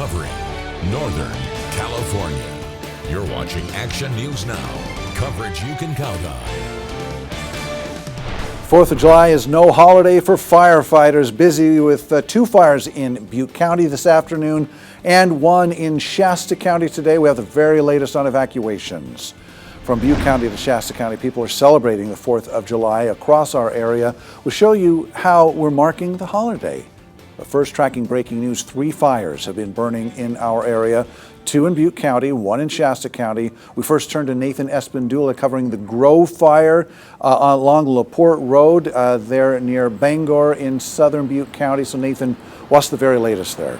covering Northern California. You're watching Action News Now, coverage you can count on. 4th of July is no holiday for firefighters, busy with 2 fires in Butte County this afternoon and 1 in Shasta County today. We have the very latest on evacuations. From Butte County to Shasta County, people are celebrating the 4th of July across our area. We'll show you how we're marking the holiday. But first, tracking breaking news, 3 fires have been burning in our area. 2 in Butte County, 1 in Shasta County. We first turn to Nathan Espindula covering the Grove Fire along LaPorte Road there near Bangor in southern Butte County. So Nathan, what's the very latest there?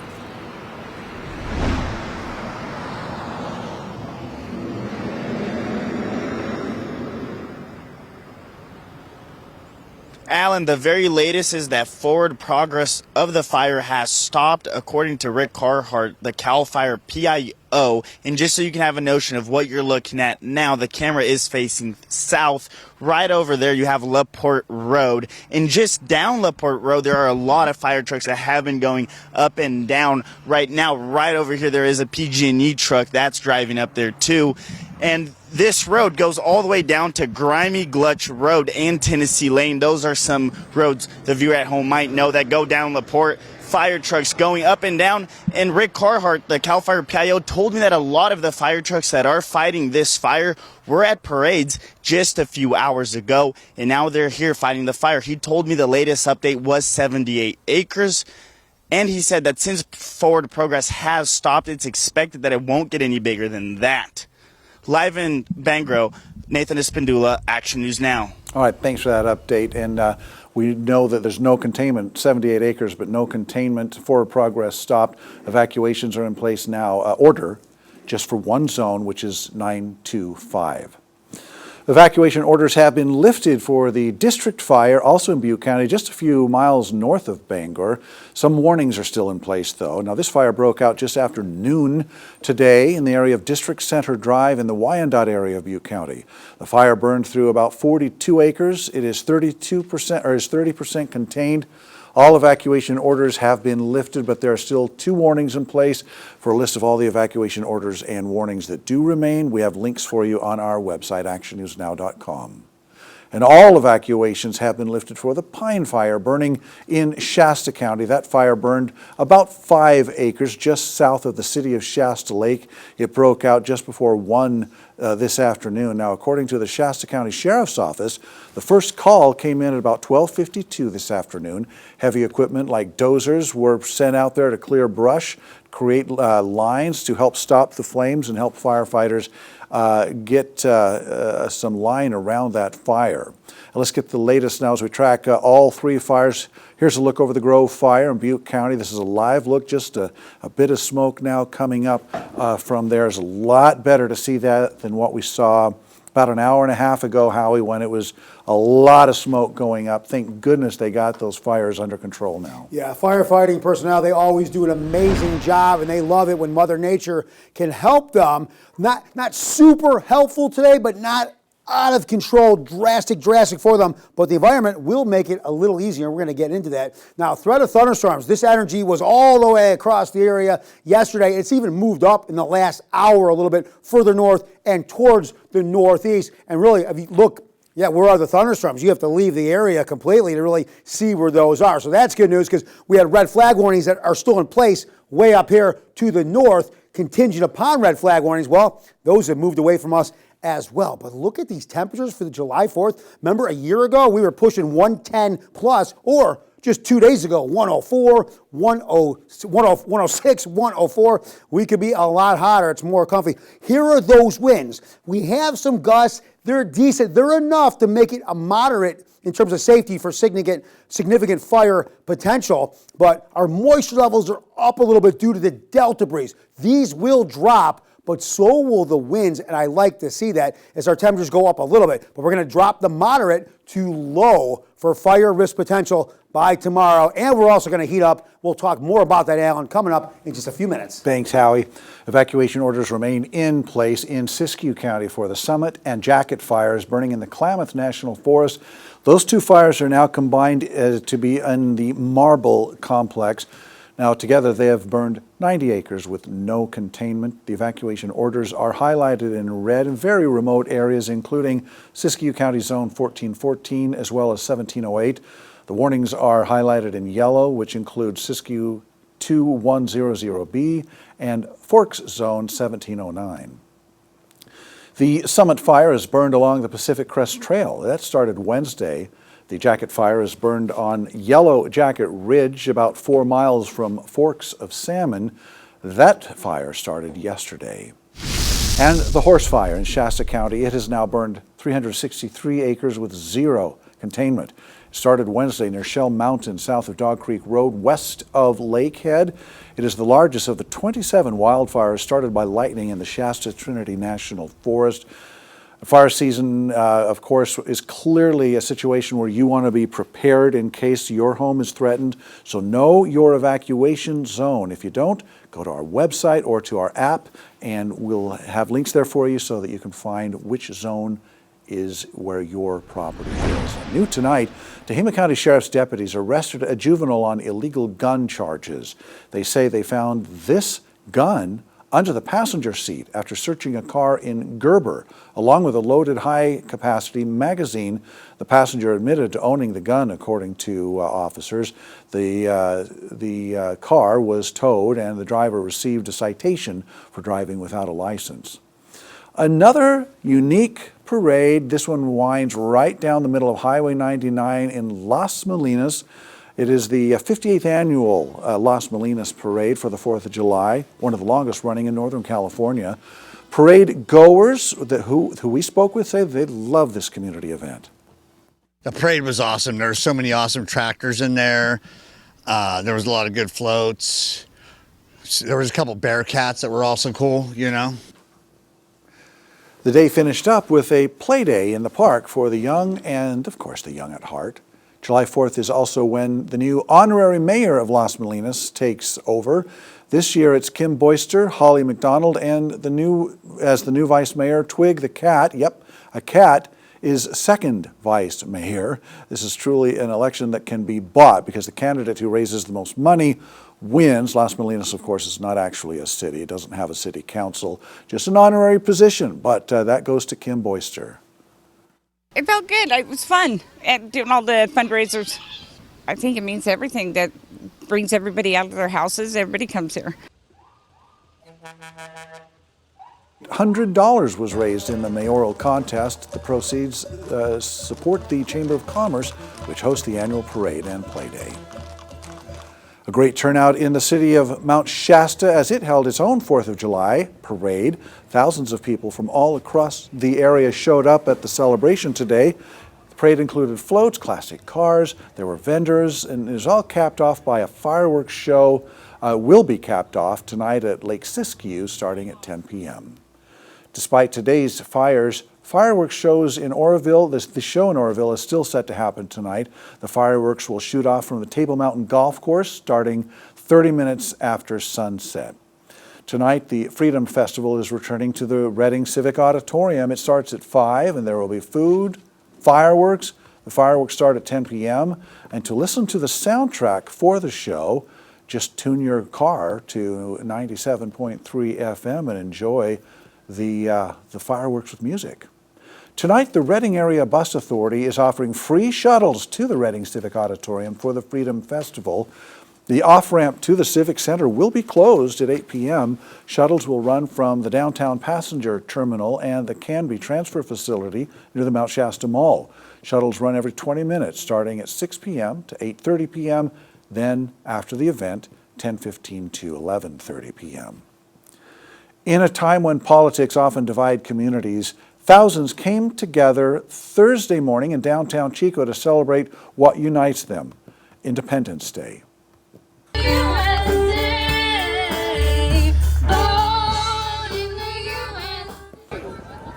Alan, the very latest is that forward progress of the fire has stopped, according to Rick Carhart, the CAL FIRE PIO. And just so you can have a notion of what you're looking at now, the camera is facing south. Right over there, you have LaPorte Road. And just down LaPorte Road, there are a lot of fire trucks that have been going up and down. Right now, right over here, there is a PG&E truck that's driving up there, too. And this road goes all the way down to Grimy Gulch Road and Tennessee Lane. Those are some roads the viewer at home might know that go down LaPorte. Fire trucks going up and down. And Rick Carhart, the CAL FIRE PIO, told me that a lot of the fire trucks that are fighting this fire were at parades just a few hours ago, and now they're here fighting the fire. He told me the latest update was 78 acres. And he said that since forward progress has stopped, it's expected that it won't get any bigger than that. Live in Bangor, Nathan Espindula, Action News Now. All right, thanks for that update. And we know that there's no containment, 78 acres, but no containment. Forward progress stopped. Evacuations are in place now. Order just for 1 zone, which is 925. Evacuation orders have been lifted for the district fire, also in Butte County, just a few miles north of Bangor. Some warnings are still in place, though. Now, this fire broke out just after noon today in the area of District Center Drive in the Wyandotte area of Butte County. The fire burned through about 42 acres. It is 30% contained. All evacuation orders have been lifted, but there are still 2 warnings in place. For a list of all the evacuation orders and warnings that do remain, we have links for you on our website, actionnewsnow.com. And all evacuations have been lifted for the Pine Fire burning in Shasta County. That fire burned about 5 acres just south of the city of Shasta Lake. It broke out just before 1 this afternoon. Now, according to the Shasta County Sheriff's Office, the first call came in at about 12:52 this afternoon. Heavy equipment like dozers were sent out there to clear brush, create lines to help stop the flames and help firefighters get some line around that fire. Let's get the latest now as we track all 3 fires. Here's a look over the Grove Fire in Butte County. This is a live look, just a bit of smoke now coming up from there. It's a lot better to see that than what we saw about an hour and a half ago, Howie, when it was a lot of smoke going up. Thank goodness they got those fires under control now. Yeah, firefighting personnel, they always do an amazing job, and they love it when Mother Nature can help them. Not super helpful today, but not out of control, drastic for them, but the environment will make it a little easier. We're going to get into that. Now, threat of thunderstorms. This energy was all the way across the area yesterday. It's even moved up in the last hour a little bit further north and towards the northeast. And really, if you look, where are the thunderstorms? You have to leave the area completely to really see where those are. So that's good news because we had red flag warnings that are still in place way up here to the north, contingent upon red flag warnings. Well, those have moved away from us as well. But look at these temperatures for the July 4th. Remember a year ago, we were pushing 110 plus, or just 2 days ago, 104, 106, 104. We could be a lot hotter. It's more comfy. Here are those winds. We have some gusts. They're decent. They're enough to make it a moderate in terms of safety for significant fire potential. But our moisture levels are up a little bit due to the delta breeze. These will drop, but so will the winds, and I like to see that as our temperatures go up a little bit. But we're going to drop the moderate to low for fire risk potential by tomorrow, and we're also going to heat up. We'll talk more about that, Alan, coming up in just a few minutes. Thanks, Howie. Evacuation orders remain in place in Siskiyou County for the Summit and Jacket fires burning in the Klamath National Forest. Those 2 fires are now combined to be in the Marble Complex. Now, together they have burned 90 acres with no containment. The evacuation orders are highlighted in red in very remote areas, including Siskiyou County Zone 1414 as well as 1708. The warnings are highlighted in yellow, which include Siskiyou 2100B and Forks Zone 1709. The Summit Fire is burned along the Pacific Crest Trail. That started Wednesday. The Jacket Fire is burned on Yellow Jacket Ridge, about 4 miles from Forks of Salmon. That fire started yesterday. And the Horse Fire in Shasta County, it has now burned 363 acres with zero containment. It started Wednesday near Shell Mountain, south of Dog Creek Road, west of Lakehead. It is the largest of the 27 wildfires started by lightning in the Shasta Trinity National Forest. The fire season, of course, is clearly a situation where you want to be prepared in case your home is threatened. So know your evacuation zone. If you don't, go to our website or to our app, and we'll have links there for you so that you can find which zone is where your property is. New tonight, Tehama County Sheriff's deputies arrested a juvenile on illegal gun charges. They say they found this gun under the passenger seat after searching a car in Gerber, along with a loaded high-capacity magazine. The passenger admitted to owning the gun, according to officers. The car was towed, and the driver received a citation for driving without a license. Another unique parade. This one winds right down the middle of Highway 99 in Las Molinas. It is the 58th annual Las Molinas Parade for the 4th of July, one of the longest running in Northern California. Parade goers who we spoke with say they love this community event. The parade was awesome. There were so many awesome tractors in there. There was a lot of good floats. There was a couple Bearcats that were also cool, you know. The day finished up with a play day in the park for the young and, of course, the young at heart. July 4th is also when the new honorary mayor of Las Molinas takes over. This year it's Kim Boyster, Holly McDonald, and the new vice mayor, Twig the cat. Yep, a cat is second vice mayor. This is truly an election that can be bought because the candidate who raises the most money wins. Las Molinas, of course, is not actually a city. It doesn't have a city council, just an honorary position, but that goes to Kim Boyster. It felt good. It was fun and doing all the fundraisers. I think it means everything. That brings everybody out of their houses. Everybody comes here. $100 was raised in the mayoral contest. The proceeds support the Chamber of Commerce, which hosts the annual parade and play day. A great turnout in the city of Mount Shasta as it held its own 4th of July parade. Thousands of people from all across the area showed up at the celebration today. The parade included floats, classic cars, there were vendors, and it was all capped off by a fireworks show. Will be capped off tonight at Lake Siskiyou starting at 10 p.m. Despite today's fires, fireworks shows in Oroville, the show in Oroville is still set to happen tonight. The fireworks will shoot off from the Table Mountain Golf Course starting 30 minutes after sunset. Tonight, the Freedom Festival is returning to the Reading Civic Auditorium. It starts at 5 and there will be food, fireworks. The fireworks start at 10 p.m. And to listen to the soundtrack for the show, just tune your car to 97.3 FM and enjoy the fireworks with music. Tonight, the Reading Area Bus Authority is offering free shuttles to the Reading Civic Auditorium for the Freedom Festival. The off-ramp to the Civic Center will be closed at 8 p.m. Shuttles will run from the downtown passenger terminal and the Canby transfer facility near the Mount Shasta Mall. Shuttles run every 20 minutes, starting at 6 p.m. to 8:30 p.m., then after the event, 10:15 to 11:30 p.m. In a time when politics often divide communities, thousands came together Thursday morning in downtown Chico to celebrate what unites them, Independence Day.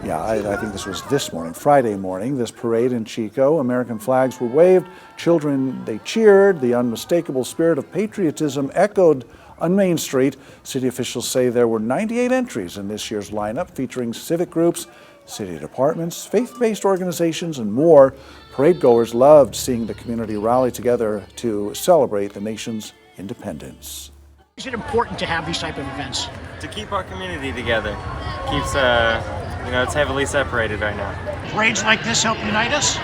Yeah, I think this was this morning, Friday morning, this parade in Chico. American flags were waved, children, they cheered, the unmistakable spirit of patriotism echoed on Main Street. City officials say there were 98 entries in this year's lineup featuring civic groups, city departments, faith-based organizations, and more. Parade goers loved seeing the community rally together to celebrate the nation's independence. Is it important to have these type of events? To keep our community together. Keeps, it's heavily separated right now. Parades like this help unite us?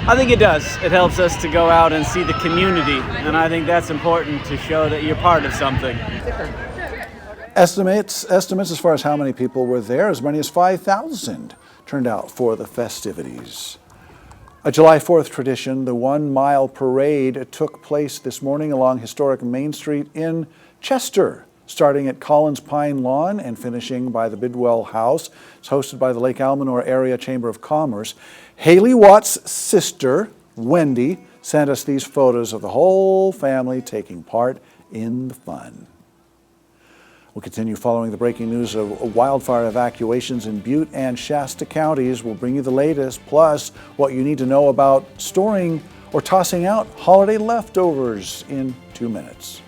I think it does. It helps us to go out and see the community, and I think that's important to show that you're part of something. Estimates as far as how many people were there, as many as 5,000 turned out for the festivities. A July 4th tradition, the 1 mile parade took place this morning along historic Main Street in Chester, starting at Collins Pine Lawn and finishing by the Bidwell House. It's hosted by the Lake Almanor Area Chamber of Commerce. Haley Watt's sister, Wendy, sent us these photos of the whole family taking part in the fun. We'll continue following the breaking news of wildfire evacuations in Butte and Shasta counties. We'll bring you the latest, plus what you need to know about storing or tossing out holiday leftovers in 2 minutes.